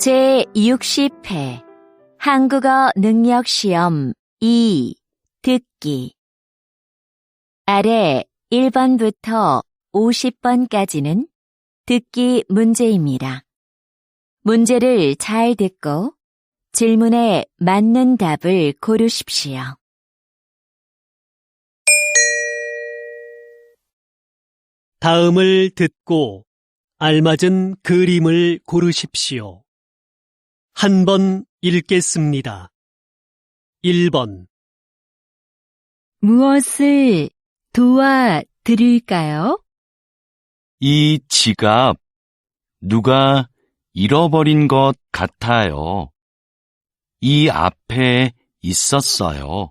제60회 한국어 능력시험 2 듣기 아래 1번부터 50번까지는 듣기 문제입니다. 문제를 잘 듣고 질문에 맞는 답을 고르십시오. 다음을 듣고 알맞은 그림을 고르십시오. 한 번 읽겠습니다. 1번. 무엇을 도와드릴까요? 이 지갑 누가 잃어버린 것 같아요. 이 앞에 있었어요.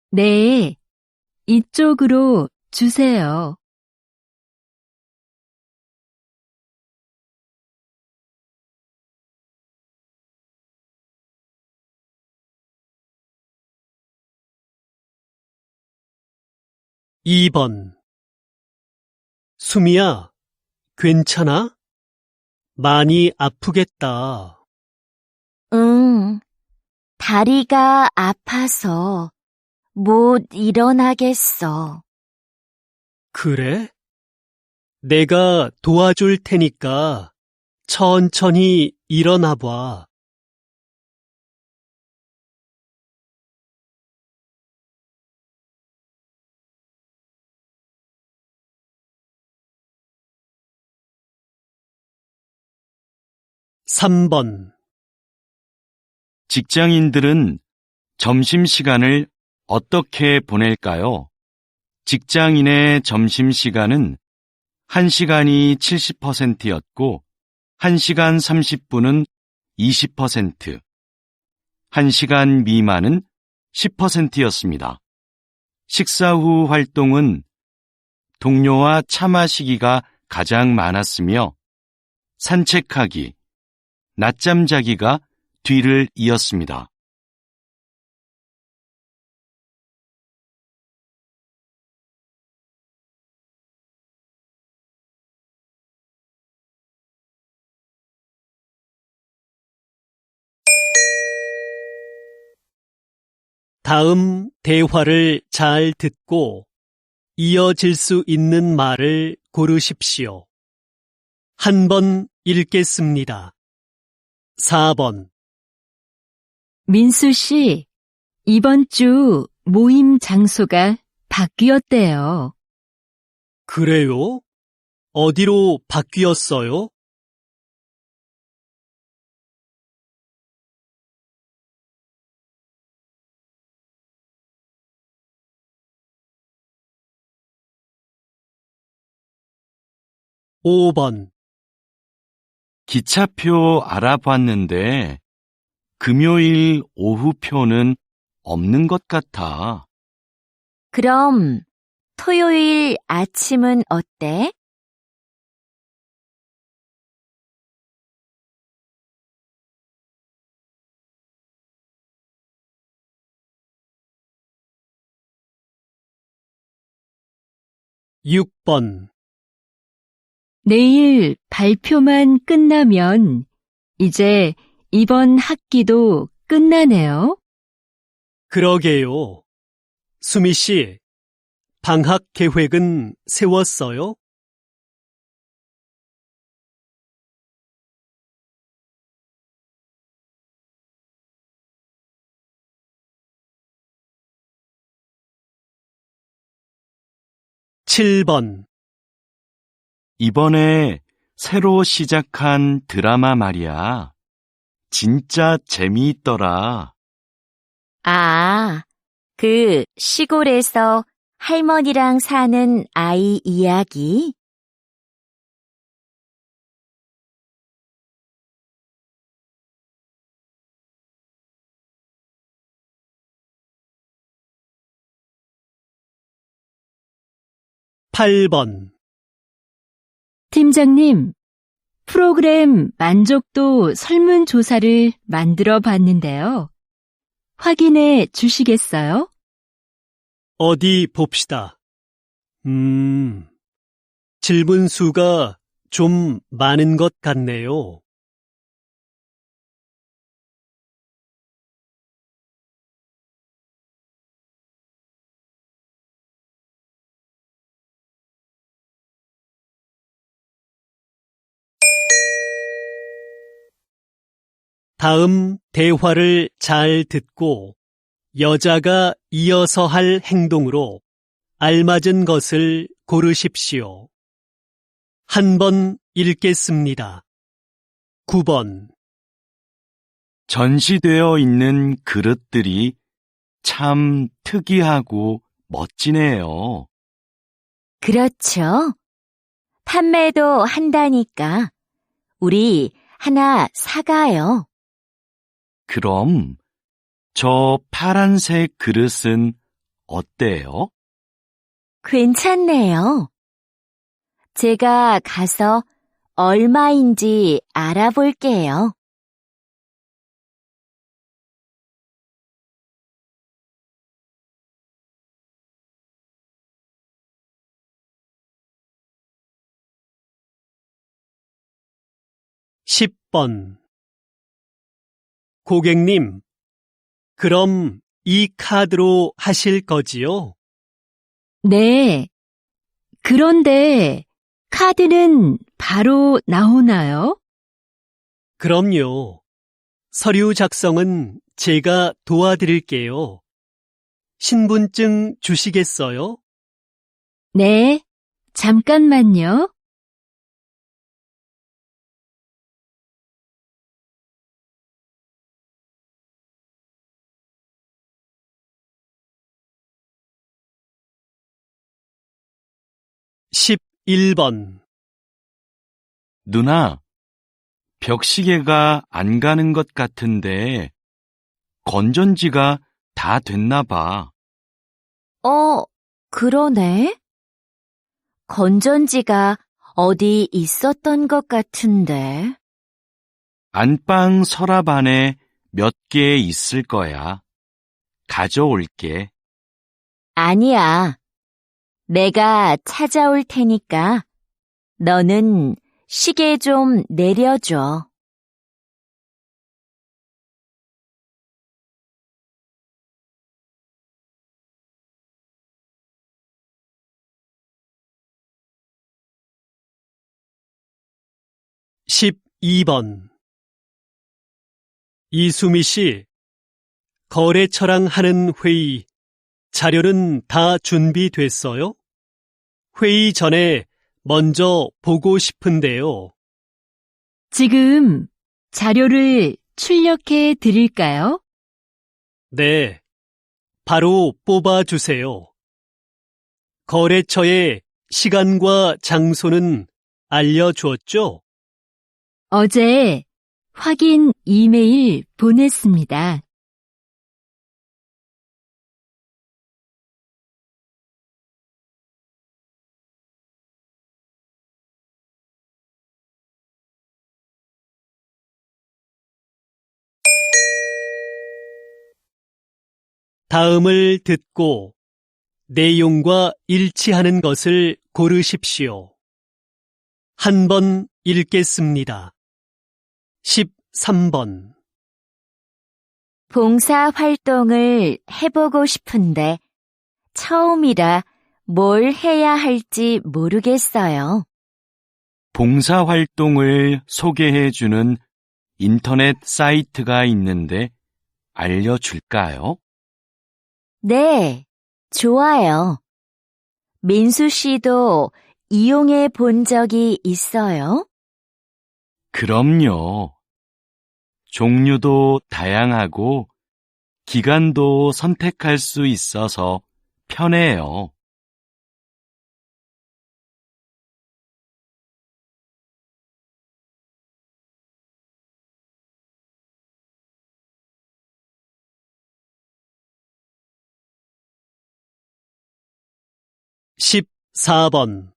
네, 이쪽으로 주세요. 2번. 수미야, 괜찮아? 많이 아프겠다. 응, 다리가 아파서 못 일어나겠어. 그래? 내가 도와줄 테니까 천천히 일어나 봐. 3번. 직장인들은 점심시간을 어떻게 보낼까요? 직장인의 점심시간은 1시간이 70%였고 1시간 30분은 20%, 1시간 미만은 10%였습니다. 식사 후 활동은 동료와 차 마시기가 가장 많았으며 산책하기, 낮잠 자기가 뒤를 이었습니다. 다음 대화를 잘 듣고 이어질 수 있는 말을 고르십시오. 한 번 읽겠습니다. 4번. 민수 씨, 이번 주 모임 장소가 바뀌었대요. 그래요? 어디로 바뀌었어요? 5번. 기차표 알아봤는데 금요일 오후표는 없는 것 같아. 그럼 토요일 아침은 어때? 6번. 내일 발표만 끝나면 이제 이번 학기도 끝나네요. 그러게요. 수미 씨, 방학 계획은 세웠어요? 7번. 이번에 새로 시작한 드라마 말이야. 진짜 재미있더라. 아, 그 시골에서 할머니랑 사는 아이 이야기? 팔 번. 팀장님, 프로그램 만족도 설문조사를 만들어 봤는데요. 확인해 주시겠어요? 어디 봅시다. 질문 수가 좀 많은 것 같네요. 다음 대화를 잘 듣고 여자가 이어서 할 행동으로 알맞은 것을 고르십시오. 한 번 읽겠습니다. 9번. 전시되어 있는 그릇들이 참 특이하고 멋지네요. 그렇죠. 판매도 한다니까 우리 하나 사가요. 그럼 저 파란색 그릇은 어때요? 괜찮네요. 제가 가서 얼마인지 알아볼게요. 십 번. 고객님, 그럼 이 카드로 하실 거지요? 네. 그런데 카드는 바로 나오나요? 그럼요. 서류 작성은 제가 도와드릴게요. 신분증 주시겠어요? 네. 잠깐만요. 십일 번. 누나, 벽시계가 안 가는 것 같은데 건전지가 다 됐나 봐. 그러네. 건전지가 어디 있었던 것 같은데. 안방 서랍 안에 몇 개 있을 거야. 가져올게. 아니야. 내가 찾아올 테니까 너는 시계 좀 내려줘. 십이 번. 이수미 씨, 거래처랑 하는 회의, 자료는 다 준비됐어요? 회의 전에 먼저 보고 싶은데요. 지금 자료를 출력해 드릴까요? 네, 바로 뽑아주세요. 거래처의 시간과 장소는 알려주었죠? 어제 확인 이메일 보냈습니다. 다음을 듣고 내용과 일치하는 것을 고르십시오. 한 번 읽겠습니다. 13번. 봉사 활동을 해보고 싶은데 처음이라 뭘 해야 할지 모르겠어요. 봉사활동을 소개해주는 인터넷 사이트가 있는데 알려줄까요? 네, 좋아요. 민수 씨도 이용해 본 적이 있어요? 그럼요. 종류도 다양하고 기간도 선택할 수 있어서 편해요. 십사 번.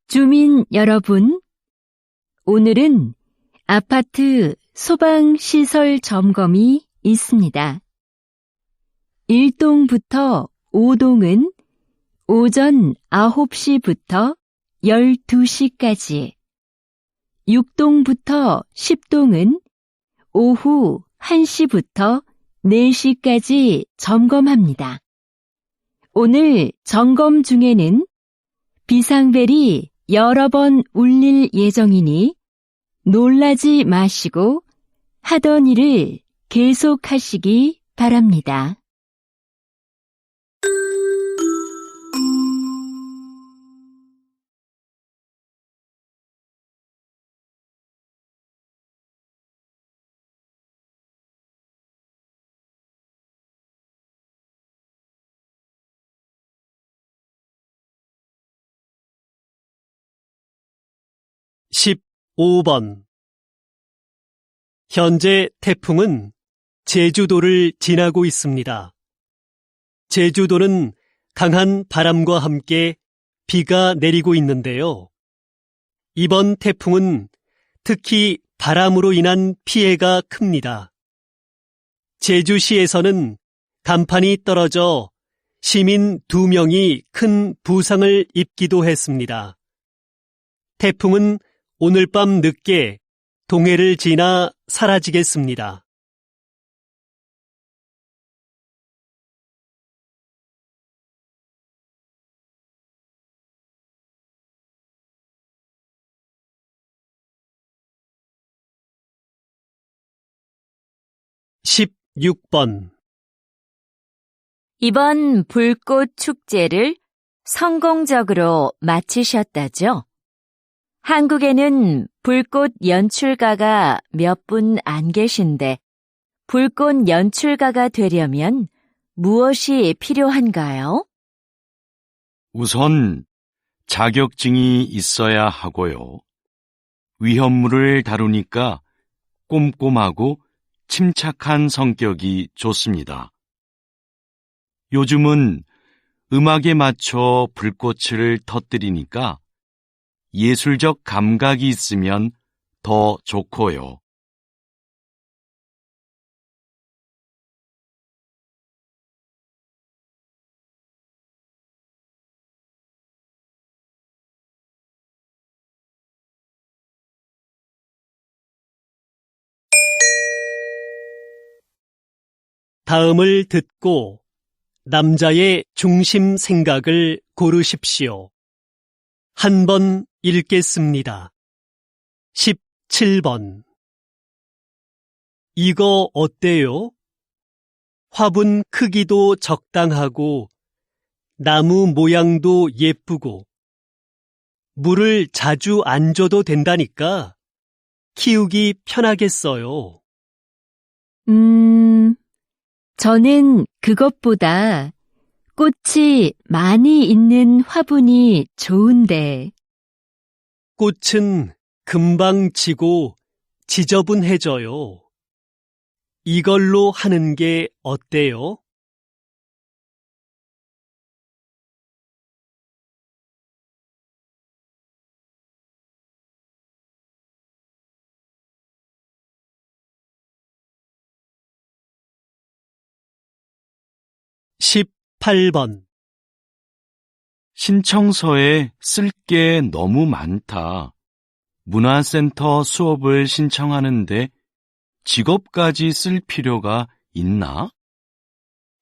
주민 여러분, 오늘은 아파트 소방시설 점검이 있습니다. 1동부터 5동은 오전 9시부터 12시까지, 6동부터 10동은 오후 1시부터 4시까지 점검합니다. 오늘 점검 중에는 비상벨이 여러 번 울릴 예정이니 놀라지 마시고 하던 일을 계속하시기 바랍니다. 십오 번 현재 태풍은 제주도를 지나고 있습니다. 제주도는 강한 바람과 함께 비가 내리고 있는데요. 이번 태풍은 특히 바람으로 인한 피해가 큽니다. 제주시에서는 간판이 떨어져 시민 2명이 큰 부상을 입기도 했습니다. 태풍은 오늘 밤 늦게 동해를 지나 사라지겠습니다. 십육 번 이번 불꽃 축제를 성공적으로 마치셨다죠? 한국에는 불꽃 연출가가 몇 분 안 계신데 불꽃 연출가가 되려면 무엇이 필요한가요? 우선 자격증이 있어야 하고요. 위험물을 다루니까 꼼꼼하고 침착한 성격이 좋습니다. 요즘은 음악에 맞춰 불꽃을 터뜨리니까 예술적 감각이 있으면 더 좋고요. 다음을 듣고 남자의 중심 생각을 고르십시오. 한 번 읽겠습니다. 17번 이거 어때요? 화분 크기도 적당하고 나무 모양도 예쁘고 물을 자주 안 줘도 된다니까 키우기 편하겠어요. 저는 그것보다 꽃이 많이 있는 화분이 좋은데. 꽃은 금방 지고 지저분해져요. 이걸로 하는 게 어때요? 십팔 번 신청서에 쓸 게 너무 많다. 문화센터 수업을 신청하는데 직업까지 쓸 필요가 있나?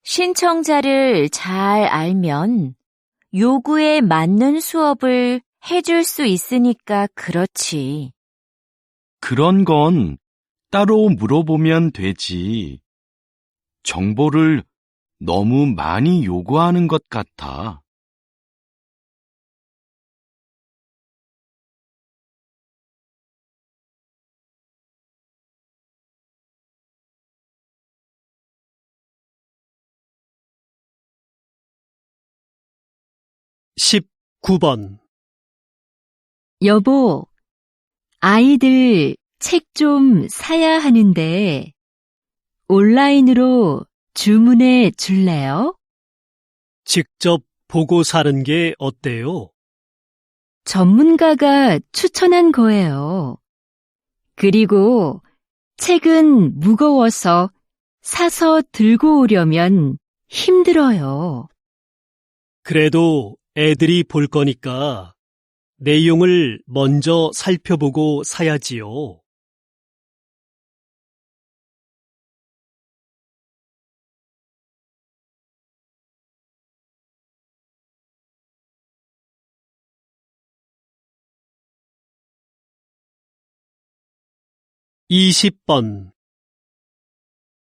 신청자를 잘 알면 요구에 맞는 수업을 해줄 수 있으니까 그렇지. 그런 건 따로 물어보면 되지. 정보를 너무 많이 요구하는 것 같아. 십구 번 여보, 아이들 책 좀 사야 하는데 온라인으로 주문해 줄래요? 직접 보고 사는 게 어때요? 전문가가 추천한 거예요. 그리고 책은 무거워서 사서 들고 오려면 힘들어요. 그래도 애들이 볼 거니까 내용을 먼저 살펴보고 사야지요. 20번.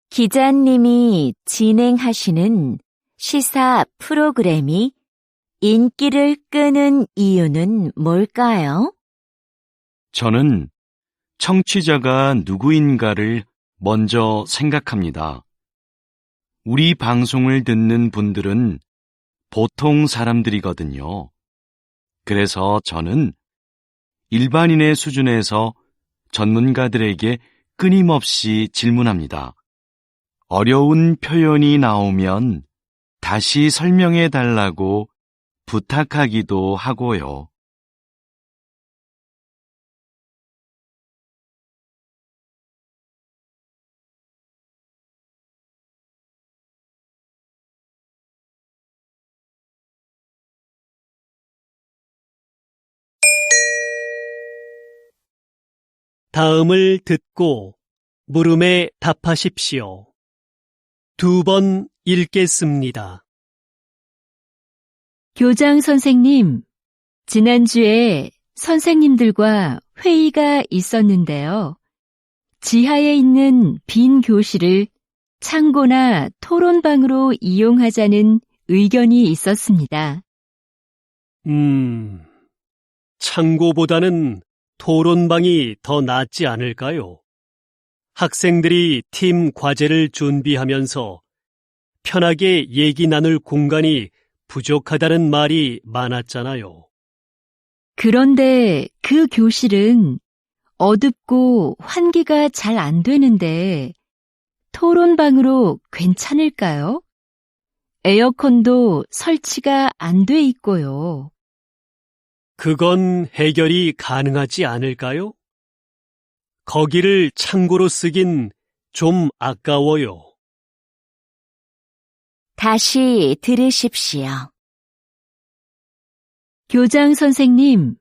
기자님이 진행하시는 시사 프로그램이 인기를 끄는 이유는 뭘까요? 저는 청취자가 누구인가를 먼저 생각합니다. 우리 방송을 듣는 분들은 보통 사람들이거든요. 그래서 저는 일반인의 수준에서 전문가들에게 끊임없이 질문합니다. 어려운 표현이 나오면 다시 설명해 달라고 부탁하기도 하고요. 다음을 듣고 물음에 답하십시오. 2번 읽겠습니다. 교장 선생님, 지난주에 선생님들과 회의가 있었는데요. 지하에 있는 빈 교실을 창고나 토론방으로 이용하자는 의견이 있었습니다. 창고보다는 토론방이 더 낫지 않을까요? 학생들이 팀 과제를 준비하면서 편하게 얘기 나눌 공간이 부족하다는 말이 많았잖아요. 그런데 그 교실은 어둡고 환기가 잘 안 되는데 토론방으로 괜찮을까요? 에어컨도 설치가 안 돼 있고요. 그건 해결이 가능하지 않을까요? 거기를 창고로 쓰긴 좀 아까워요. 다시 들으십시오. 교장 선생님,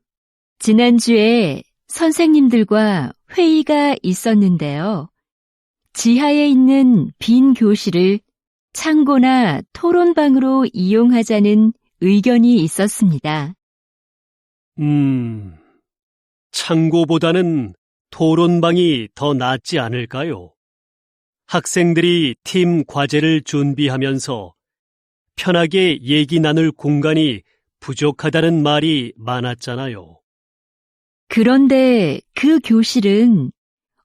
지난주에 선생님들과 회의가 있었는데요. 지하에 있는 빈 교실을 창고나 토론방으로 이용하자는 의견이 있었습니다. 창고보다는 토론방이 더 낫지 않을까요? 학생들이 팀 과제를 준비하면서 편하게 얘기 나눌 공간이 부족하다는 말이 많았잖아요. 그런데 그 교실은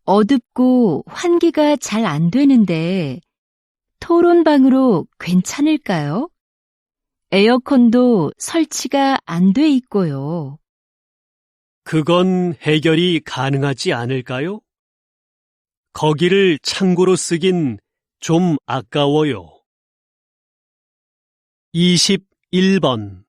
어둡고 환기가 잘 안 되는데 토론방으로 괜찮을까요? 에어컨도 설치가 안 돼 있고요. 그건 해결이 가능하지 않을까요? 거기를 창고로 쓰긴 좀 아까워요. 21번.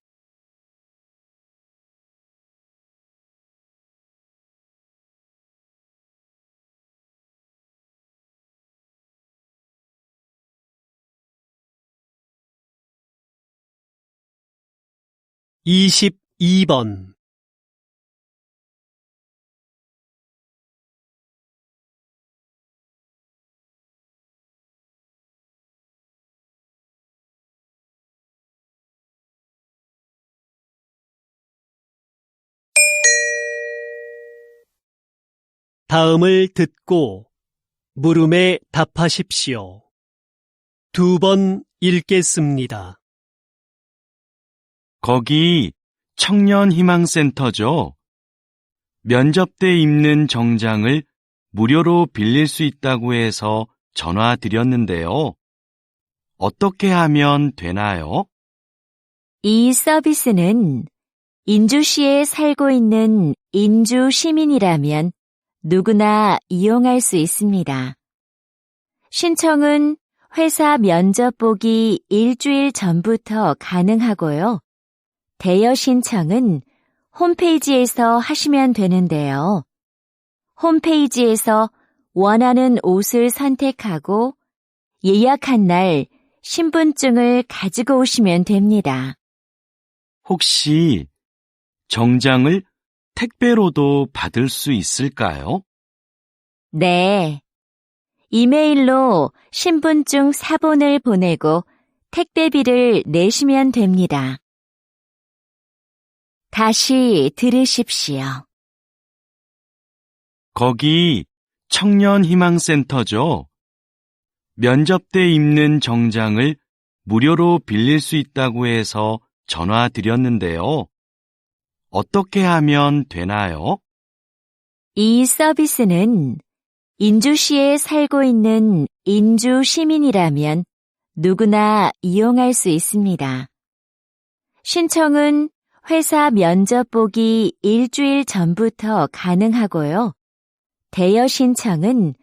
(22번) 다음을 듣고 물음에 답하십시오. 2번 읽겠습니다. 거기 청년희망센터죠? 면접 때 입는 정장을 무료로 빌릴 수 있다고 해서 전화 드렸는데요. 어떻게 하면 되나요? 이 서비스는 인주시에 살고 있는 인주 시민이라면 누구나 이용할 수 있습니다. 신청은 회사 면접 보기 일주일 전부터 가능하고요. 대여 신청은 홈페이지에서 하시면 되는데요. 홈페이지에서 원하는 옷을 선택하고 예약한 날 신분증을 가지고 오시면 됩니다. 혹시 정장을 택배로도 받을 수 있을까요? 네. 이메일로 신분증 사본을 보내고 택배비를 내시면 됩니다. 다시 들으십시오. 거기 청년희망센터죠. 면접 때 입는 정장을 무료로 빌릴 수 있다고 해서 전화드렸는데요. 어떻게 하면 되나요? 이 서비스는 인주시에 살고 있는 인주 시민이라면 누구나 이용할 수 있습니다. 신청은 회사 면접 보기 일주일 전부터 가능하고요. 대여 신청은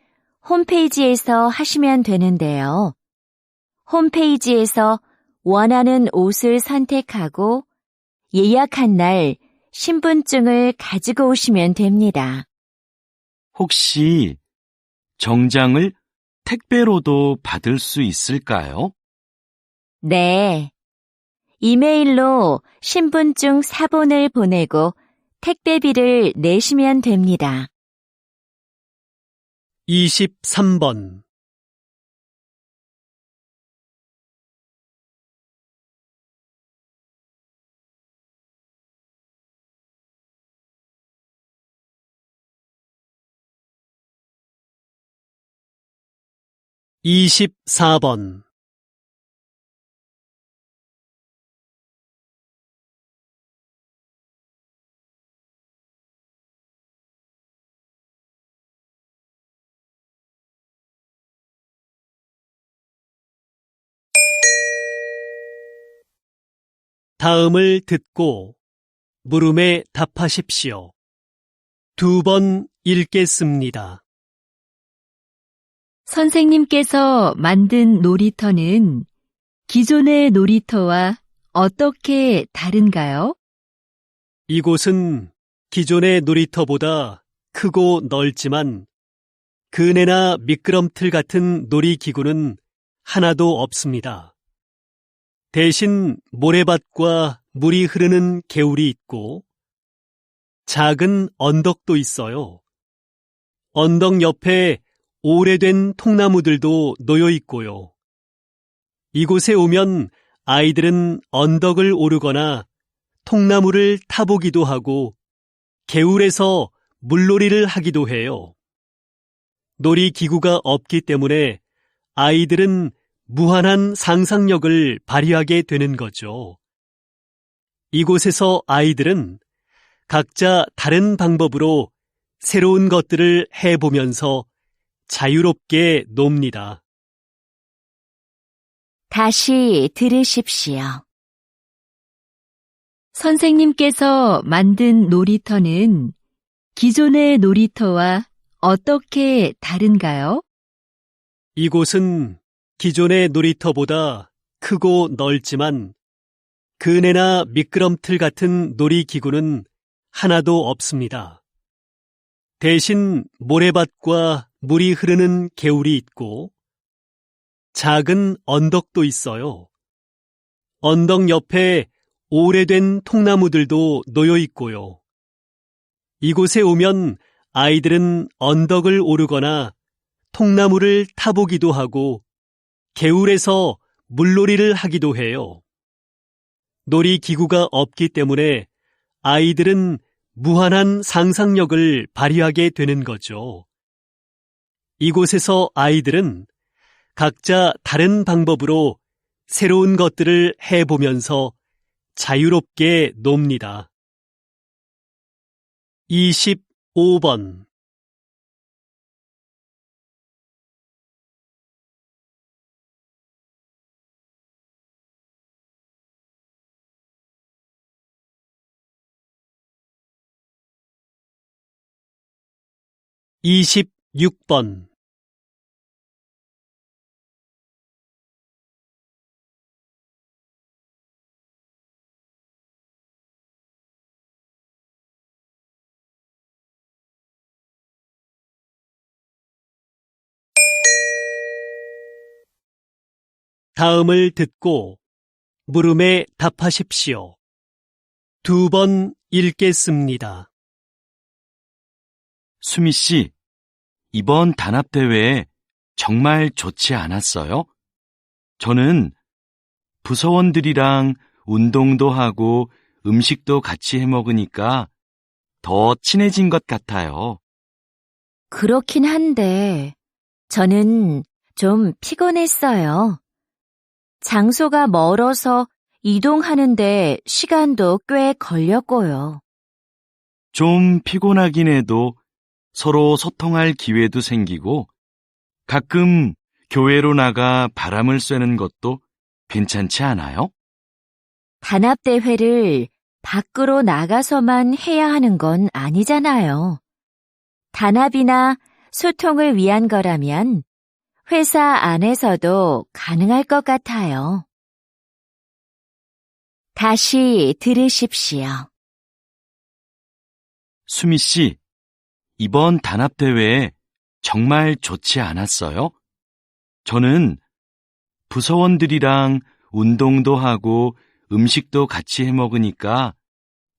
홈페이지에서 하시면 되는데요. 홈페이지에서 원하는 옷을 선택하고 예약한 날 신분증을 가지고 오시면 됩니다. 혹시 정장을 택배로도 받을 수 있을까요? 네. 이메일로 신분증 사본을 보내고 택배비를 내시면 됩니다. 23번. (24번) 다음을 듣고 물음에 답하십시오. 2번 읽겠습니다. 선생님께서 만든 놀이터는 기존의 놀이터와 어떻게 다른가요? 이곳은 기존의 놀이터보다 크고 넓지만 그네나 미끄럼틀 같은 놀이기구는 하나도 없습니다. 대신 모래밭과 물이 흐르는 개울이 있고 작은 언덕도 있어요. 언덕 옆에 오래된 통나무들도 놓여 있고요. 이곳에 오면 아이들은 언덕을 오르거나 통나무를 타보기도 하고 개울에서 물놀이를 하기도 해요. 놀이기구가 없기 때문에 아이들은 무한한 상상력을 발휘하게 되는 거죠. 이곳에서 아이들은 각자 다른 방법으로 새로운 것들을 해보면서 자유롭게 놉니다. 다시 들으십시오. 선생님께서 만든 놀이터는 기존의 놀이터와 어떻게 다른가요? 이곳은 기존의 놀이터보다 크고 넓지만 그네나 미끄럼틀 같은 놀이기구는 하나도 없습니다. 대신 모래밭과 물이 흐르는 개울이 있고 작은 언덕도 있어요. 언덕 옆에 오래된 통나무들도 놓여 있고요. 이곳에 오면 아이들은 언덕을 오르거나 통나무를 타보기도 하고 개울에서 물놀이를 하기도 해요. 놀이기구가 없기 때문에 아이들은 무한한 상상력을 발휘하게 되는 거죠. 이곳에서 아이들은 각자 다른 방법으로 새로운 것들을 해보면서 자유롭게 놉니다. 25번. (26번) 다음을 듣고 물음에 답하십시오. 2번 읽겠습니다. 수미 씨, 이번 단합대회 정말 좋지 않았어요? 저는 부서원들이랑 운동도 하고 음식도 같이 해 먹으니까 더 친해진 것 같아요. 그렇긴 한데, 저는 좀 피곤했어요. 장소가 멀어서 이동하는데 시간도 꽤 걸렸고요. 좀 피곤하긴 해도 서로 소통할 기회도 생기고 가끔 교회로 나가 바람을 쐬는 것도 괜찮지 않아요? 단합대회를 밖으로 나가서만 해야 하는 건 아니잖아요. 단합이나 소통을 위한 거라면 회사 안에서도 가능할 것 같아요. 다시 들으십시오. 수미 씨, 이번 단합대회 정말 좋지 않았어요? 저는 부서원들이랑 운동도 하고 음식도 같이 해 먹으니까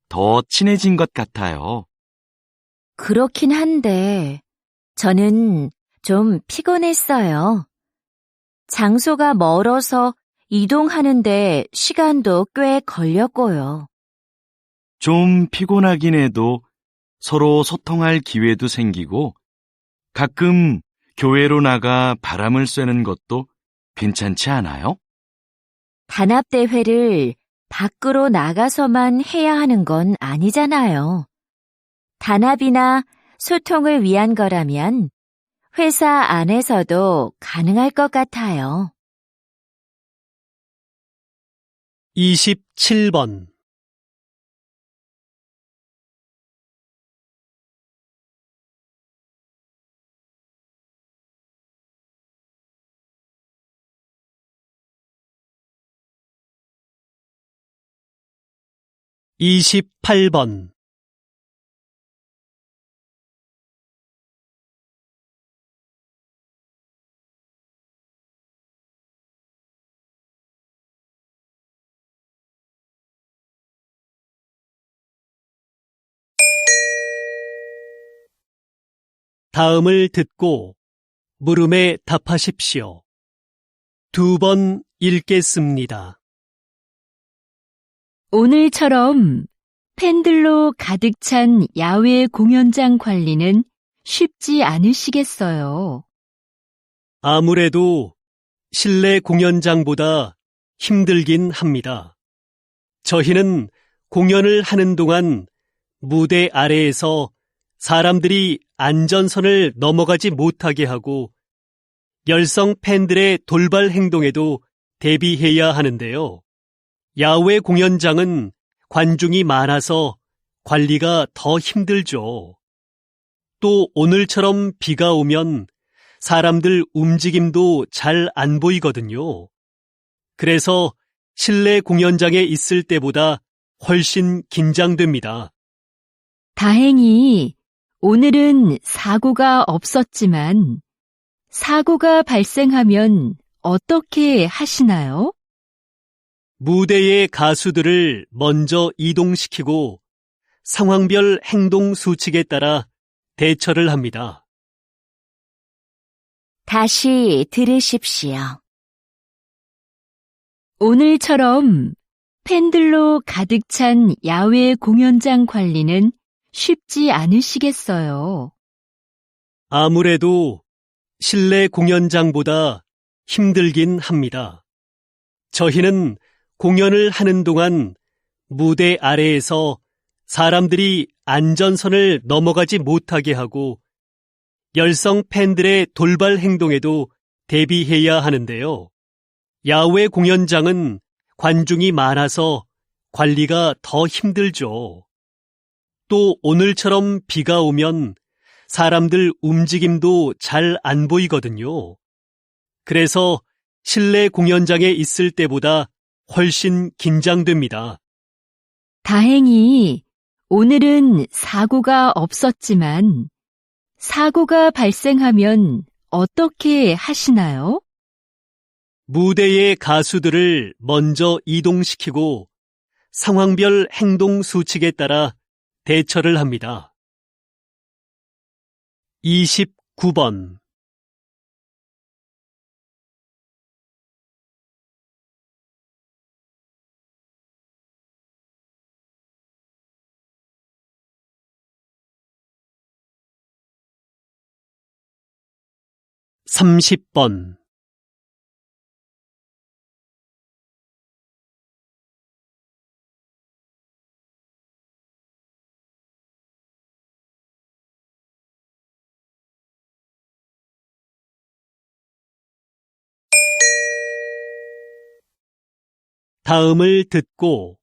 더 친해진 것 같아요. 그렇긴 한데, 저는 좀 피곤했어요. 장소가 멀어서 이동하는데 시간도 꽤 걸렸고요. 좀 피곤하긴 해도 서로 소통할 기회도 생기고 가끔 교회로 나가 바람을 쐬는 것도 괜찮지 않아요? 단합대회를 밖으로 나가서만 해야 하는 건 아니잖아요. 단합이나 소통을 위한 거라면 회사 안에서도 가능할 것 같아요. 27번. 이십팔 번. 다음을 듣고 물음에 답하십시오. 2번 읽겠습니다. 오늘처럼 팬들로 가득 찬 야외 공연장 관리는 쉽지 않으시겠어요. 아무래도 실내 공연장보다 힘들긴 합니다. 저희는 공연을 하는 동안 무대 아래에서 사람들이 안전선을 넘어가지 못하게 하고 열성 팬들의 돌발 행동에도 대비해야 하는데요. 야외 공연장은 관중이 많아서 관리가 더 힘들죠. 또 오늘처럼 비가 오면 사람들 움직임도 잘 안 보이거든요. 그래서 실내 공연장에 있을 때보다 훨씬 긴장됩니다. 다행히 오늘은 사고가 없었지만 사고가 발생하면 어떻게 하시나요? 무대의 가수들을 먼저 이동시키고 상황별 행동 수칙에 따라 대처를 합니다. 다시 들으십시오. 오늘처럼 팬들로 가득 찬 야외 공연장 관리는 쉽지 않으시겠어요. 아무래도 실내 공연장보다 힘들긴 합니다. 저희는 공연을 하는 동안 무대 아래에서 사람들이 안전선을 넘어가지 못하게 하고 열성 팬들의 돌발 행동에도 대비해야 하는데요. 야외 공연장은 관중이 많아서 관리가 더 힘들죠. 또 오늘처럼 비가 오면 사람들 움직임도 잘 안 보이거든요. 그래서 실내 공연장에 있을 때보다 훨씬 긴장됩니다. 다행히 오늘은 사고가 없었지만 사고가 발생하면 어떻게 하시나요? 무대의 가수들을 먼저 이동시키고 상황별 행동 수칙에 따라 대처를 합니다. 29번. 30번. 다음을 듣고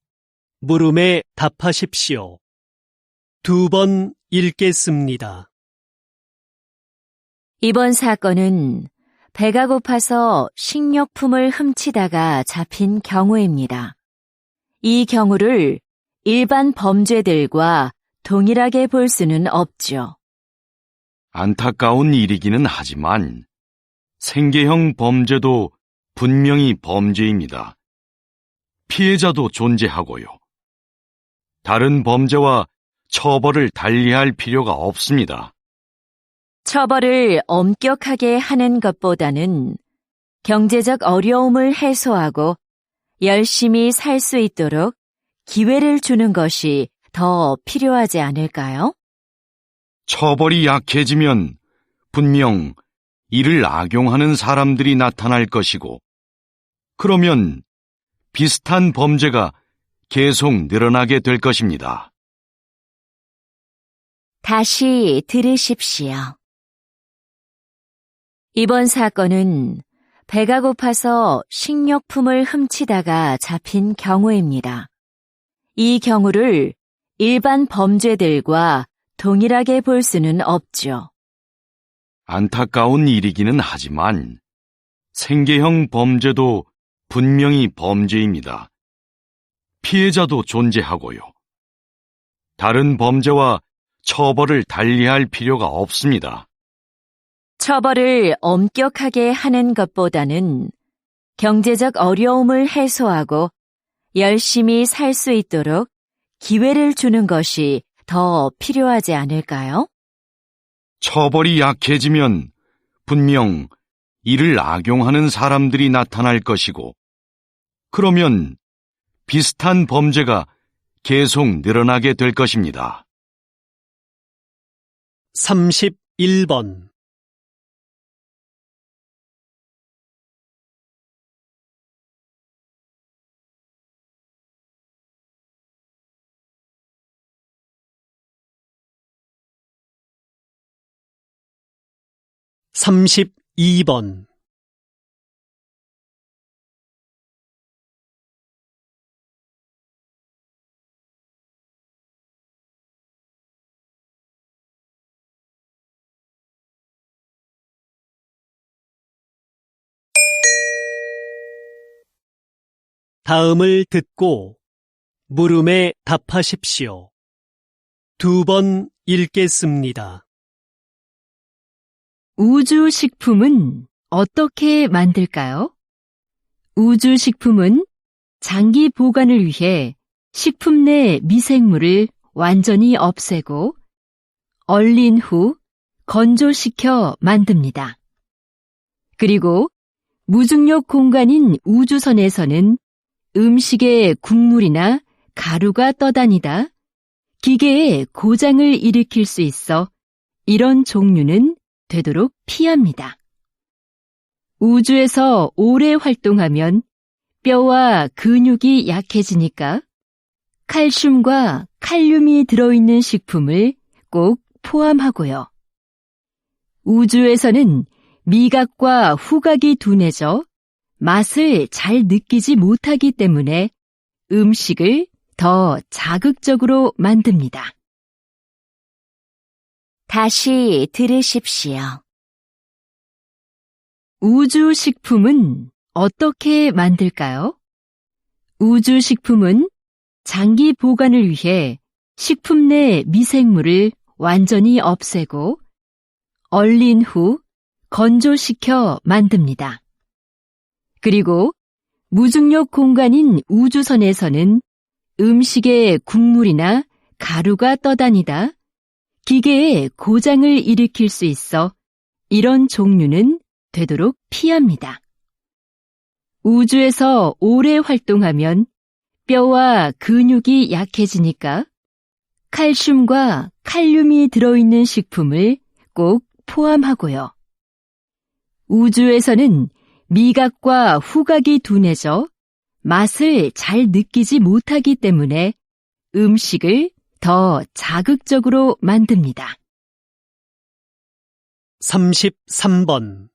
물음에 답하십시오. 2번 읽겠습니다. 이번 사건은 배가 고파서 식료품을 훔치다가 잡힌 경우입니다. 이 경우를 일반 범죄들과 동일하게 볼 수는 없죠. 안타까운 일이기는 하지만 생계형 범죄도 분명히 범죄입니다. 피해자도 존재하고요. 다른 범죄와 처벌을 달리할 필요가 없습니다. 처벌을 엄격하게 하는 것보다는 경제적 어려움을 해소하고 열심히 살 수 있도록 기회를 주는 것이 더 필요하지 않을까요? 처벌이 약해지면 분명 이를 악용하는 사람들이 나타날 것이고, 그러면 비슷한 범죄가 계속 늘어나게 될 것입니다. 다시 들으십시오. 이번 사건은 배가 고파서 식료품을 훔치다가 잡힌 경우입니다. 이 경우를 일반 범죄들과 동일하게 볼 수는 없죠. 안타까운 일이기는 하지만 생계형 범죄도 분명히 범죄입니다. 피해자도 존재하고요. 다른 범죄와 처벌을 달리할 필요가 없습니다. 처벌을 엄격하게 하는 것보다는 경제적 어려움을 해소하고 열심히 살 수 있도록 기회를 주는 것이 더 필요하지 않을까요? 처벌이 약해지면 분명 이를 악용하는 사람들이 나타날 것이고, 그러면 비슷한 범죄가 계속 늘어나게 될 것입니다. 31번. (32번) 다음을 듣고 물음에 답하십시오. 2번 읽겠습니다. 우주식품은 어떻게 만들까요? 우주식품은 장기 보관을 위해 식품 내 미생물을 완전히 없애고 얼린 후 건조시켜 만듭니다. 그리고 무중력 공간인 우주선에서는 음식에 국물이나 가루가 떠다니다 기계에 고장을 일으킬 수 있어 이런 종류는 되도록 피합니다. 우주에서 오래 활동하면 뼈와 근육이 약해지니까 칼슘과 칼륨이 들어있는 식품을 꼭 포함하고요. 우주에서는 미각과 후각이 둔해져 맛을 잘 느끼지 못하기 때문에 음식을 더 자극적으로 만듭니다. 다시 들으십시오. 우주식품은 어떻게 만들까요? 우주식품은 장기 보관을 위해 식품 내 미생물을 완전히 없애고 얼린 후 건조시켜 만듭니다. 그리고 무중력 공간인 우주선에서는 음식에 국물이나 가루가 떠다니다 기계에 고장을 일으킬 수 있어 이런 종류는 되도록 피합니다. 우주에서 오래 활동하면 뼈와 근육이 약해지니까 칼슘과 칼륨이 들어있는 식품을 꼭 포함하고요. 우주에서는 미각과 후각이 둔해져 맛을 잘 느끼지 못하기 때문에 음식을 더 자극적으로 만듭니다. 33번.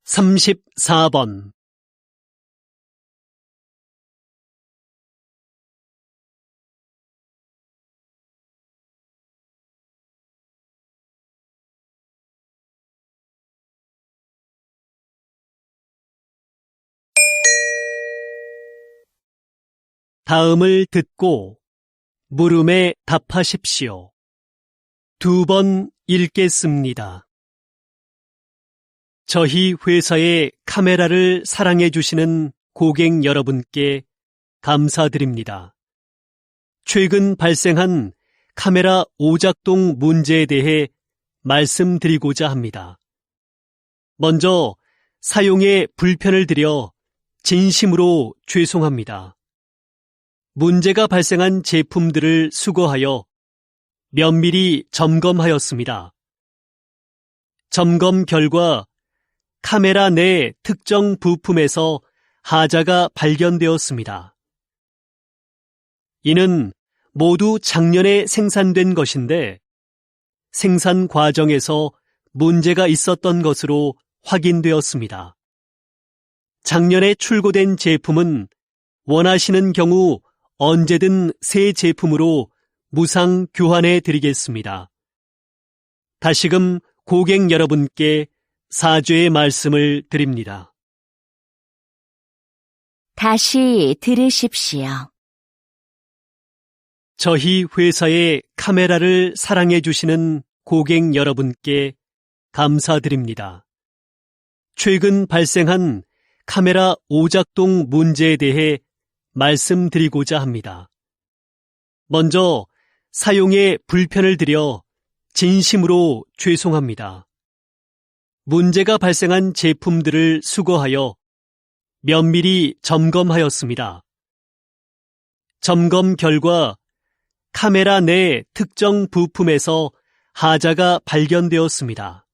삼십사 번. 다음을 듣고 물음에 답하십시오. 2번 읽겠습니다. 저희 회사의 카메라를 사랑해 주시는 고객 여러분께 감사드립니다. 최근 발생한 카메라 오작동 문제에 대해 말씀드리고자 합니다. 먼저 사용에 불편을 드려 진심으로 죄송합니다. 문제가 발생한 제품들을 수거하여 면밀히 점검하였습니다. 점검 결과 카메라 내 특정 부품에서 하자가 발견되었습니다. 이는 모두 작년에 생산된 것인데 생산 과정에서 문제가 있었던 것으로 확인되었습니다. 작년에 출고된 제품은 원하시는 경우 언제든 새 제품으로 무상 교환해 드리겠습니다. 다시금 고객 여러분께 사죄의 말씀을 드립니다. 다시 들으십시오. 저희 회사의 카메라를 사랑해 주시는 고객 여러분께 감사드립니다. 최근 발생한 카메라 오작동 문제에 대해 말씀드리고자 합니다. 먼저 사용에 불편을 드려 진심으로 죄송합니다. 문제가 발생한 제품들을 수거하여 면밀히 점검하였습니다. 점검 결과 카메라 내 특정 부품에서 하자가 발견되었습니다.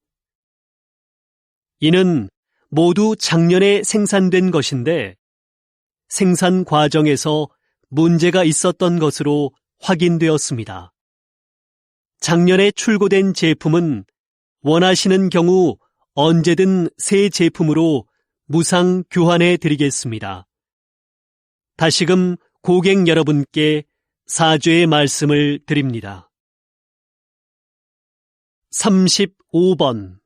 이는 모두 작년에 생산된 것인데 생산 과정에서 문제가 있었던 것으로 확인되었습니다. 작년에 출고된 제품은 원하시는 경우 언제든 새 제품으로 무상 교환해 드리겠습니다. 다시금 고객 여러분께 사죄의 말씀을 드립니다. 35번.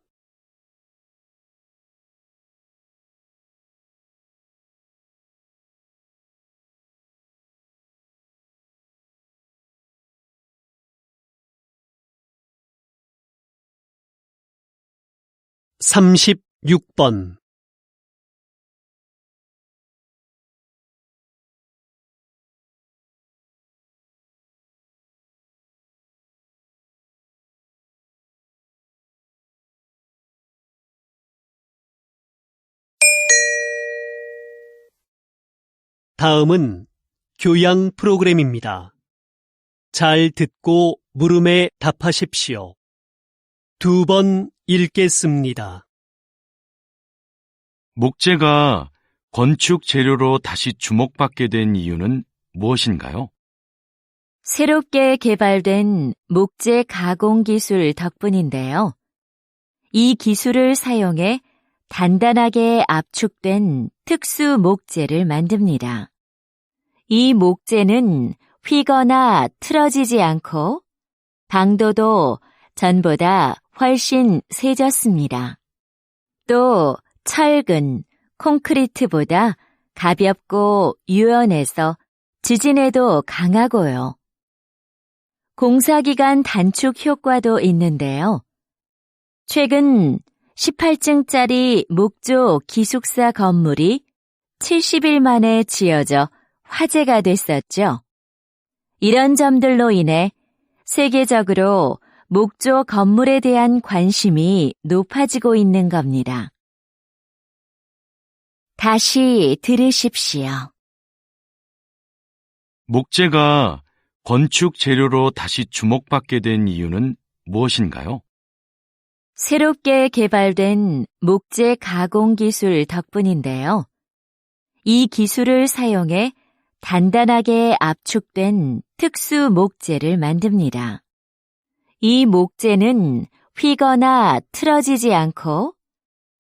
삼십육 번. 다음은 교양 프로그램입니다. 잘 듣고 물음에 답하십시오. 2번 읽겠습니다. 목재가 건축 재료로 다시 주목받게 된 이유는 무엇인가요? 새롭게 개발된 목재 가공 기술 덕분인데요. 이 기술을 사용해 단단하게 압축된 특수 목재를 만듭니다. 이 목재는 휘거나 틀어지지 않고 방도도 전보다 훨씬 세졌습니다. 또 철근, 콘크리트보다 가볍고 유연해서 지진에도 강하고요. 공사기간 단축 효과도 있는데요. 최근 18층짜리 목조 기숙사 건물이 70일 만에 지어져 화제가 됐었죠. 이런 점들로 인해 세계적으로 목조 건물에 대한 관심이 높아지고 있는 겁니다. 다시 들으십시오. 목재가 건축 재료로 다시 주목받게 된 이유는 무엇인가요? 새롭게 개발된 목재 가공 기술 덕분인데요. 이 기술을 사용해 단단하게 압축된 특수 목재를 만듭니다. 이 목재는 휘거나 틀어지지 않고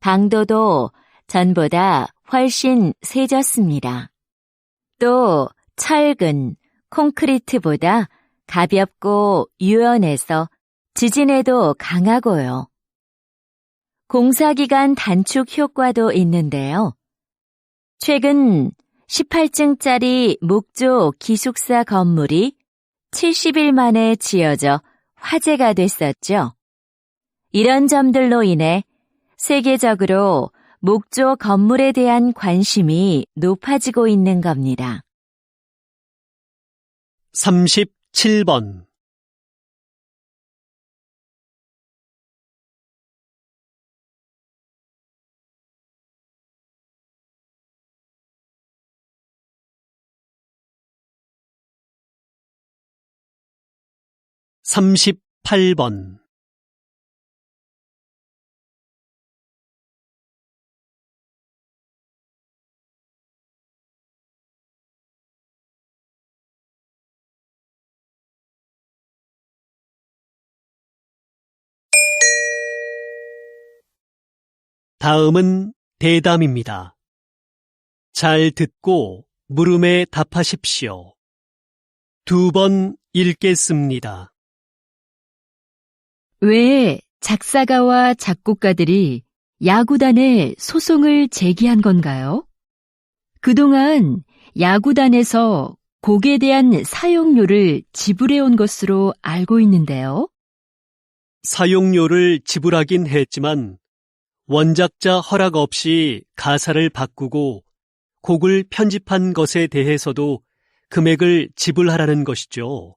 강도도 전보다 훨씬 세졌습니다. 또 철근, 콘크리트보다 가볍고 유연해서 지진에도 강하고요. 공사기간 단축 효과도 있는데요. 최근 18층짜리 목조 기숙사 건물이 70일 만에 지어져 화제가 됐었죠. 이런 점들로 인해 세계적으로 목조 건물에 대한 관심이 높아지고 있는 겁니다. 37번. (38번) 다음은 대담입니다. 잘 듣고 물음에 답하십시오. 2번 읽겠습니다. 왜 작사가와 작곡가들이 야구단에 소송을 제기한 건가요? 그동안 야구단에서 곡에 대한 사용료를 지불해온 것으로 알고 있는데요. 사용료를 지불하긴 했지만 원작자 허락 없이 가사를 바꾸고 곡을 편집한 것에 대해서도 금액을 지불하라는 것이죠.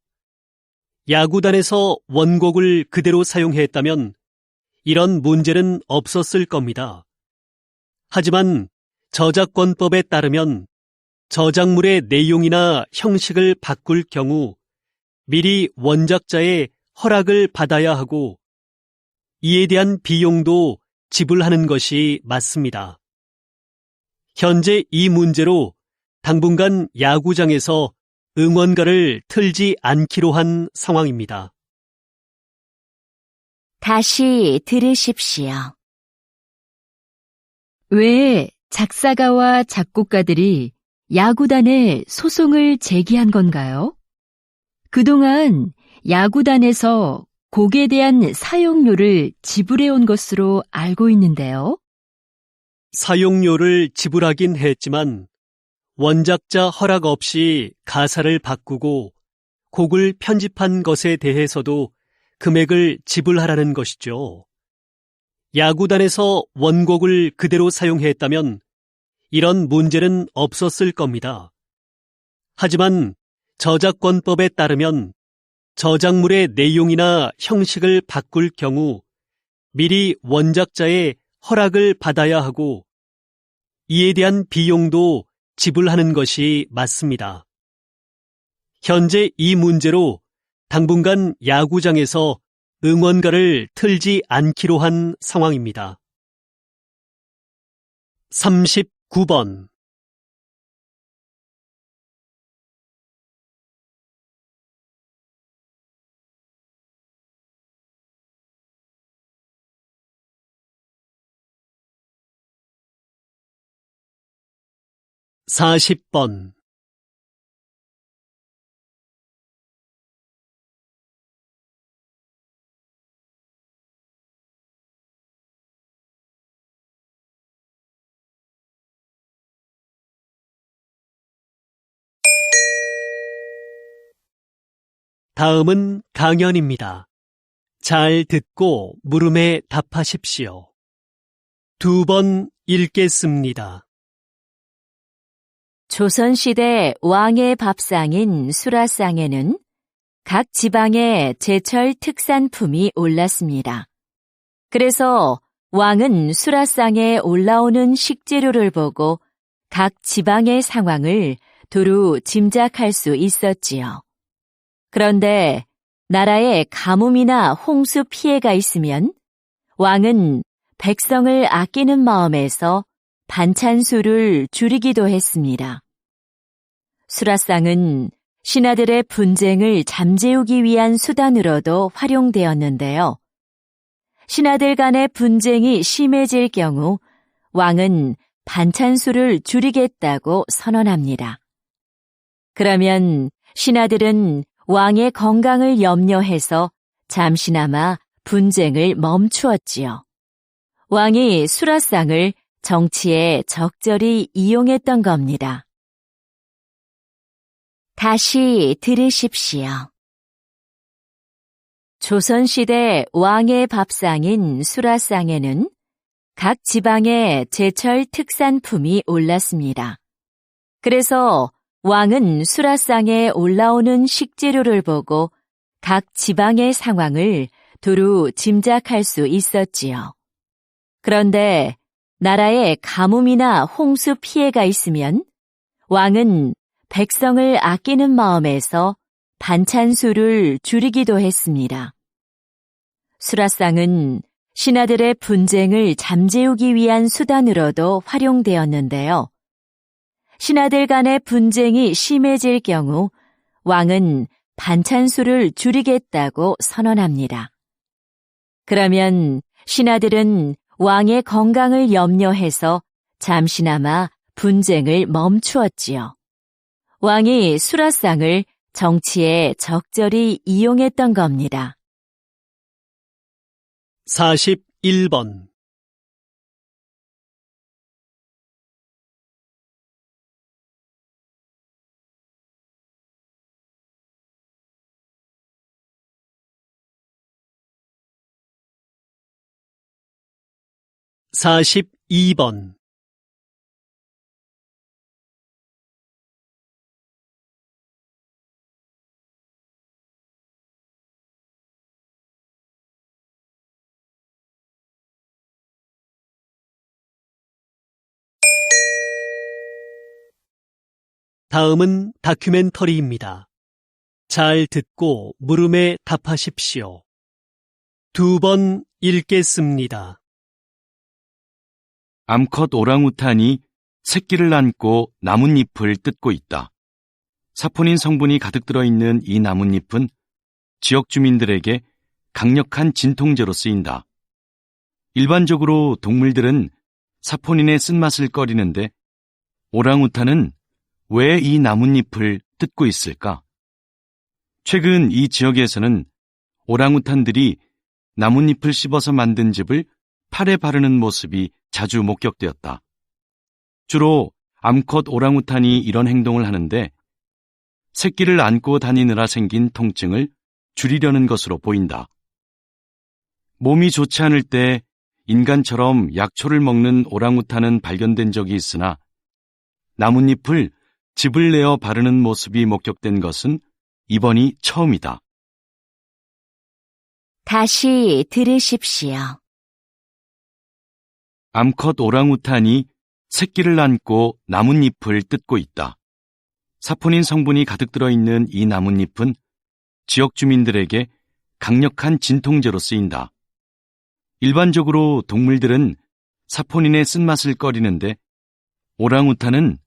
야구단에서 원곡을 그대로 사용했다면 이런 문제는 없었을 겁니다. 하지만 저작권법에 따르면 저작물의 내용이나 형식을 바꿀 경우 미리 원작자의 허락을 받아야 하고 이에 대한 비용도 지불하는 것이 맞습니다. 현재 이 문제로 당분간 야구장에서 응원가를 틀지 않기로 한 상황입니다. 다시 들으십시오. 왜 작사가와 작곡가들이 야구단에 소송을 제기한 건가요? 그동안 야구단에서 곡에 대한 사용료를 지불해온 것으로 알고 있는데요. 사용료를 지불하긴 했지만 원작자 허락 없이 가사를 바꾸고 곡을 편집한 것에 대해서도 금액을 지불하라는 것이죠. 야구단에서 원곡을 그대로 사용했다면 이런 문제는 없었을 겁니다. 하지만 저작권법에 따르면 저작물의 내용이나 형식을 바꿀 경우 미리 원작자의 허락을 받아야 하고 이에 대한 비용도 지불하는 것이 맞습니다. 현재 이 문제로 당분간 야구장에서 응원가를 틀지 않기로 한 상황입니다. 39번. (40번) 다음은 강연입니다. 잘 듣고 물음에 답하십시오. 2번 읽겠습니다. 조선시대 왕의 밥상인 수라상에는 각 지방의 제철 특산품이 올랐습니다. 그래서 왕은 수라상에 올라오는 식재료를 보고 각 지방의 상황을 두루 짐작할 수 있었지요. 그런데 나라에 가뭄이나 홍수 피해가 있으면 왕은 백성을 아끼는 마음에서 반찬 수를 줄이기도 했습니다. 수라상은 신하들의 분쟁을 잠재우기 위한 수단으로도 활용되었는데요. 신하들 간의 분쟁이 심해질 경우 왕은 반찬 수를 줄이겠다고 선언합니다. 그러면 신하들은 왕의 건강을 염려해서 잠시나마 분쟁을 멈추었지요. 왕이 수라상을 정치에 적절히 이용했던 겁니다. 다시 들으십시오. 조선시대 왕의 밥상인 수라상에는 각 지방의 제철 특산품이 올랐습니다. 그래서 왕은 수라상에 올라오는 식재료를 보고 각 지방의 상황을 두루 짐작할 수 있었지요. 그런데 나라에 가뭄이나 홍수 피해가 있으면 왕은 백성을 아끼는 마음에서 반찬 수를 줄이기도 했습니다. 수라상은 신하들의 분쟁을 잠재우기 위한 수단으로도 활용되었는데요. 신하들 간의 분쟁이 심해질 경우 왕은 반찬 수를 줄이겠다고 선언합니다. 그러면 신하들은 왕의 건강을 염려해서 잠시나마 분쟁을 멈추었지요. 왕이 수라상을 정치에 적절히 이용했던 겁니다. 41번. 42번. '다음은 다큐멘터리입니다. 잘 듣고 물음에 답하십시오. 2번 읽겠습니다. 암컷 오랑우탄이 새끼를 안고 나뭇잎을 뜯고 있다. 사포닌 성분이 가득 들어있는 이 나뭇잎은 지역 주민들에게 강력한 진통제로 쓰인다. 일반적으로 동물들은 사포닌의 쓴맛을 꺼리는데 오랑우탄은 왜 이 나뭇잎을 뜯고 있을까? 최근 이 지역에서는 오랑우탄들이 나뭇잎을 씹어서 만든 즙을 팔에 바르는 모습이 자주 목격되었다. 주로 암컷 오랑우탄이 이런 행동을 하는데 새끼를 안고 다니느라 생긴 통증을 줄이려는 것으로 보인다. 몸이 좋지 않을 때 인간처럼 약초를 먹는 오랑우탄은 발견된 적이 있으나 나뭇잎을 즙을 내어 바르는 모습이 목격된 것은 이번이 처음이다. 다시 들으십시오. 암컷 오랑우탄이 새끼를 안고 나뭇잎을 뜯고 있다. 사포닌 성분이 가득 들어있는 이 나뭇잎은 지역 주민들에게 강력한 진통제로 쓰인다. 일반적으로 동물들은 사포닌의 쓴맛을 꺼리는데 오랑우탄은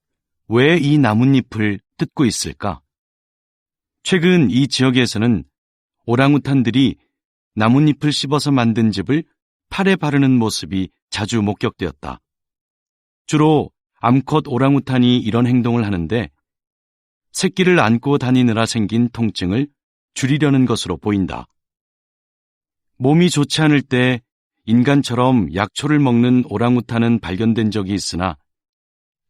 왜 이 나뭇잎을 뜯고 있을까? 최근 이 지역에서는 오랑우탄들이 나뭇잎을 씹어서 만든 즙을 팔에 바르는 모습이 자주 목격되었다. 주로 암컷 오랑우탄이 이런 행동을 하는데 새끼를 안고 다니느라 생긴 통증을 줄이려는 것으로 보인다. 몸이 좋지 않을 때 인간처럼 약초를 먹는 오랑우탄은 발견된 적이 있으나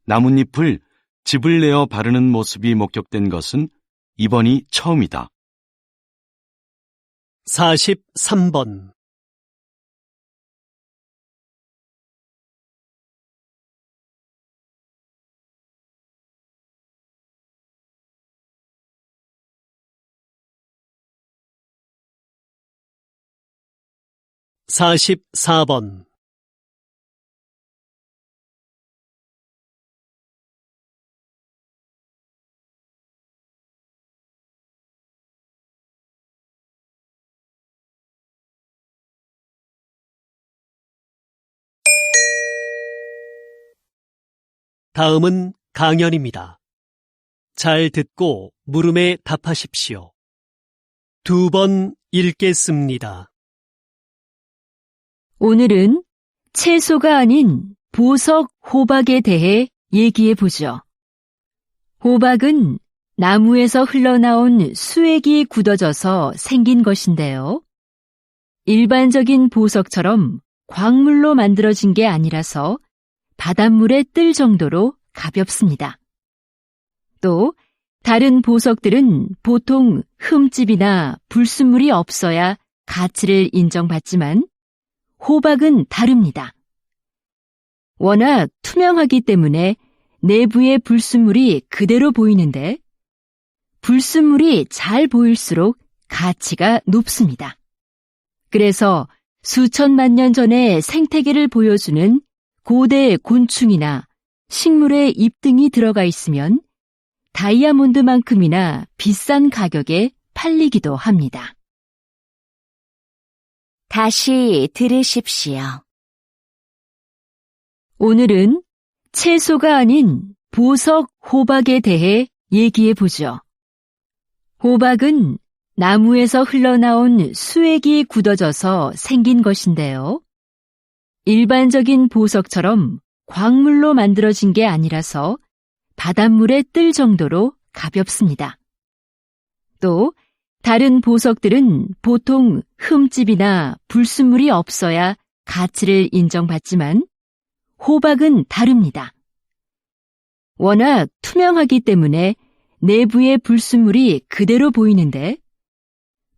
나뭇잎을 즙을 내어 바르는 모습이 목격된 것은 이번이 처음이다. 43번. 44번. 다음은 강연입니다. 잘 듣고 물음에 답하십시오. 2번 읽겠습니다. 오늘은 채소가 아닌 보석 호박에 대해 얘기해 보죠. 호박은 나무에서 흘러나온 수액이 굳어져서 생긴 것인데요. 일반적인 보석처럼 광물로 만들어진 게 아니라서 바닷물에 뜰 정도로 가볍습니다. 또 다른 보석들은 보통 흠집이나 불순물이 없어야 가치를 인정받지만 호박은 다릅니다. 워낙 투명하기 때문에 내부의 불순물이 그대로 보이는데 불순물이 잘 보일수록 가치가 높습니다. 그래서 수천만 년 전의 생태계를 보여주는 고대 곤충이나 식물의 잎 등이 들어가 있으면 다이아몬드만큼이나 비싼 가격에 팔리기도 합니다. 다시 들으십시오. 오늘은 채소가 아닌 보석 호박에 대해 얘기해 보죠. 호박은 나무에서 흘러나온 수액이 굳어져서 생긴 것인데요. 일반적인 보석처럼 광물로 만들어진 게 아니라서 바닷물에 뜰 정도로 가볍습니다. 또 다른 보석들은 보통 흠집이나 불순물이 없어야 가치를 인정받지만 호박은 다릅니다. 워낙 투명하기 때문에 내부의 불순물이 그대로 보이는데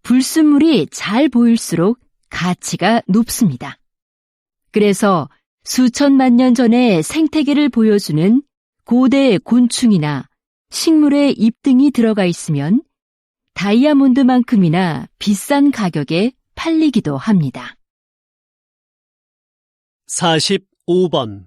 불순물이 잘 보일수록 가치가 높습니다. 그래서 수천만 년 전의 생태계를 보여주는 고대 곤충이나 식물의 잎 등이 들어가 있으면 다이아몬드만큼이나 비싼 가격에 팔리기도 합니다. 45번.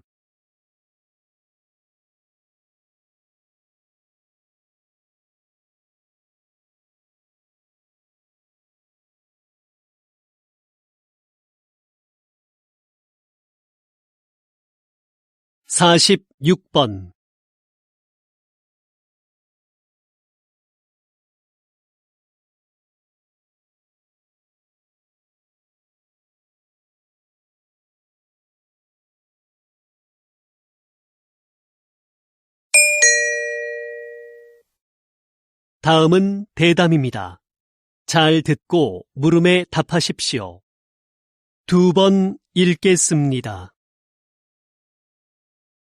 (46번) 다음은 대담입니다. 잘 듣고 물음에 답하십시오. 2번 읽겠습니다.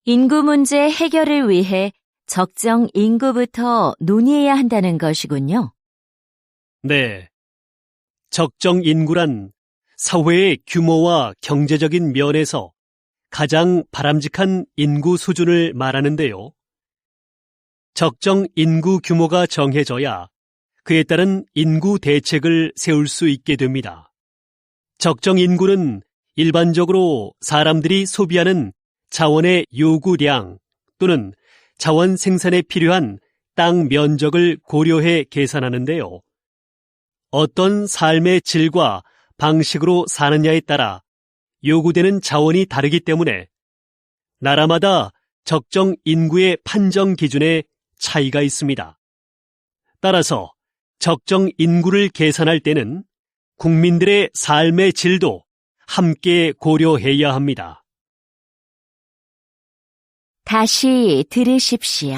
인구 문제 해결을 위해 적정 인구부터 논의해야 한다는 것이군요. 네. 적정 인구란 사회의 규모와 경제적인 면에서 가장 바람직한 인구 수준을 말하는데요. 적정 인구 규모가 정해져야 그에 따른 인구 대책을 세울 수 있게 됩니다. 적정 인구는 일반적으로 사람들이 소비하는 자원의 요구량 또는 자원 생산에 필요한 땅 면적을 고려해 계산하는데요. 어떤 삶의 질과 방식으로 사느냐에 따라 요구되는 자원이 다르기 때문에 나라마다 적정 인구의 판정 기준에 차이가 있습니다. 따라서 적정 인구를 계산할 때는 국민들의 삶의 질도 함께 고려해야 합니다. 다시 들으십시오.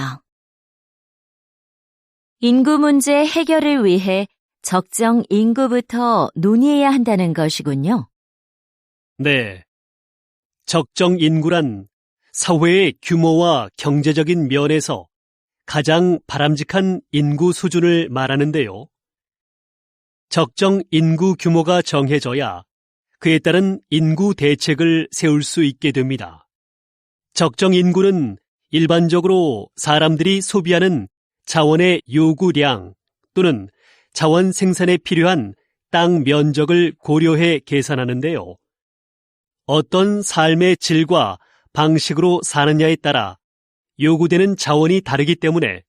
인구 문제 해결을 위해 적정 인구부터 논의해야 한다는 것이군요. 네. 적정 인구란 사회의 규모와 경제적인 면에서 가장 바람직한 인구 수준을 말하는데요. 적정 인구 규모가 정해져야 그에 따른 인구 대책을 세울 수 있게 됩니다. 적정 인구는 일반적으로 사람들이 소비하는 자원의 요구량 또는 자원 생산에 필요한 땅 면적을 고려해 계산하는데요. 어떤 삶의 질과 방식으로 사느냐에 따라 요구되는 자원이 다르기 때문에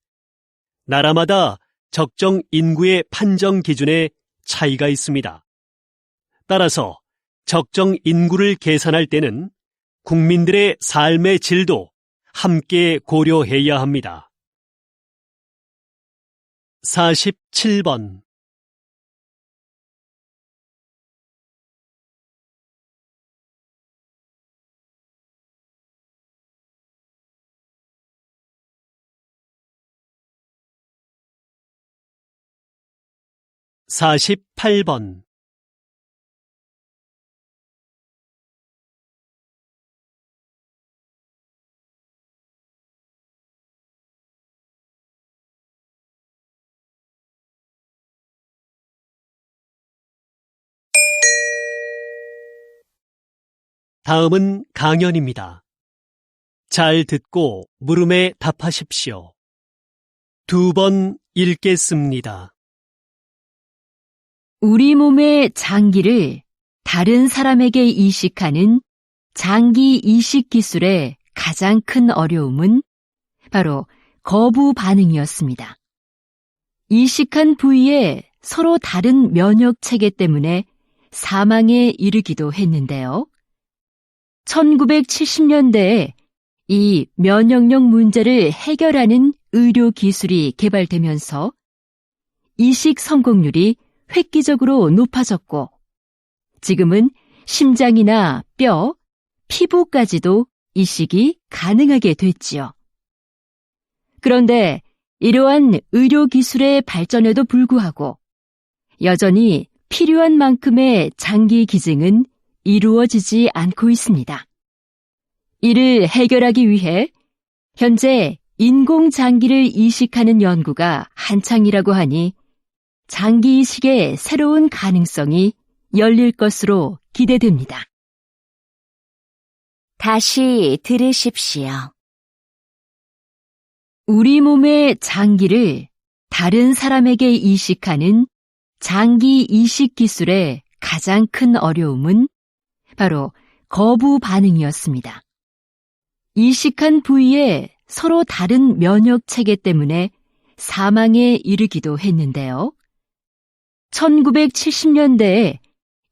나라마다 적정 인구의 판정 기준에 차이가 있습니다. 따라서 적정 인구를 계산할 때는 국민들의 삶의 질도 함께 고려해야 합니다. 47번 48번 '다음은 강연입니다. 잘 듣고 물음에 답하십시오. 2번 읽겠습니다. 우리 몸의 장기를 다른 사람에게 이식하는 장기 이식 기술의 가장 큰 어려움은 바로 거부 반응이었습니다. 이식한 부위에 서로 다른 면역 체계 때문에 사망에 이르기도 했는데요. 1970년대에 이 면역력 문제를 해결하는 의료 기술이 개발되면서 이식 성공률이 획기적으로 높아졌고, 지금은 심장이나 뼈, 피부까지도 이식이 가능하게 됐지요. 그런데 이러한 의료 기술의 발전에도 불구하고 여전히 필요한 만큼의 장기 기증은 이루어지지 않고 있습니다. 이를 해결하기 위해 현재 인공장기를 이식하는 연구가 한창이라고 하니 장기 이식의 새로운 가능성이 열릴 것으로 기대됩니다. 다시 들으십시오. 우리 몸의 장기를 다른 사람에게 이식하는 장기 이식 기술의 가장 큰 어려움은 바로 거부 반응이었습니다. 이식한 부위에 서로 다른 면역 체계 때문에 사망에 이르기도 했는데요. 1970년대에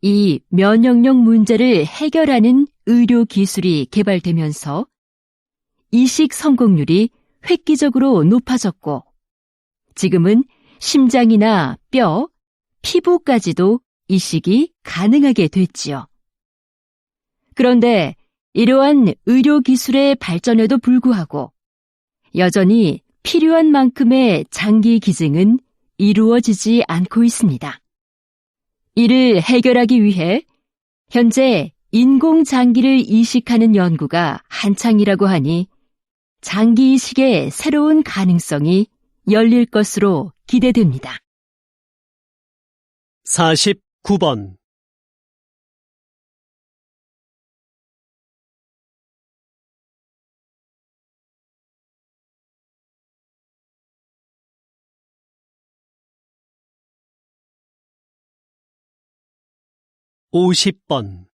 이 면역력 문제를 해결하는 의료 기술이 개발되면서 이식 성공률이 획기적으로 높아졌고, 지금은 심장이나 뼈, 피부까지도 이식이 가능하게 됐지요. 그런데 이러한 의료 기술의 발전에도 불구하고 여전히 필요한 만큼의 장기 기증은 이루어지지 않고 있습니다. 이를 해결하기 위해 현재 인공장기를 이식하는 연구가 한창이라고 하니 장기 이식의 새로운 가능성이 열릴 것으로 기대됩니다. 49번 50번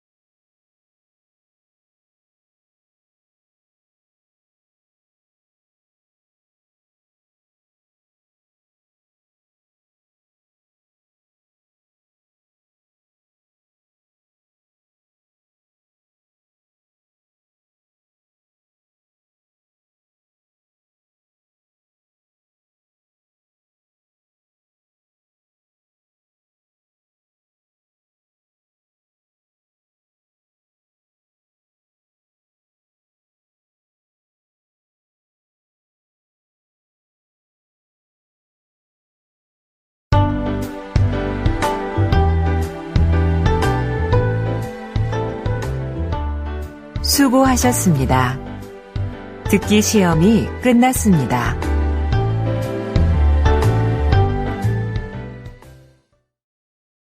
'수고하셨습니다. 듣기 시험이 끝났습니다.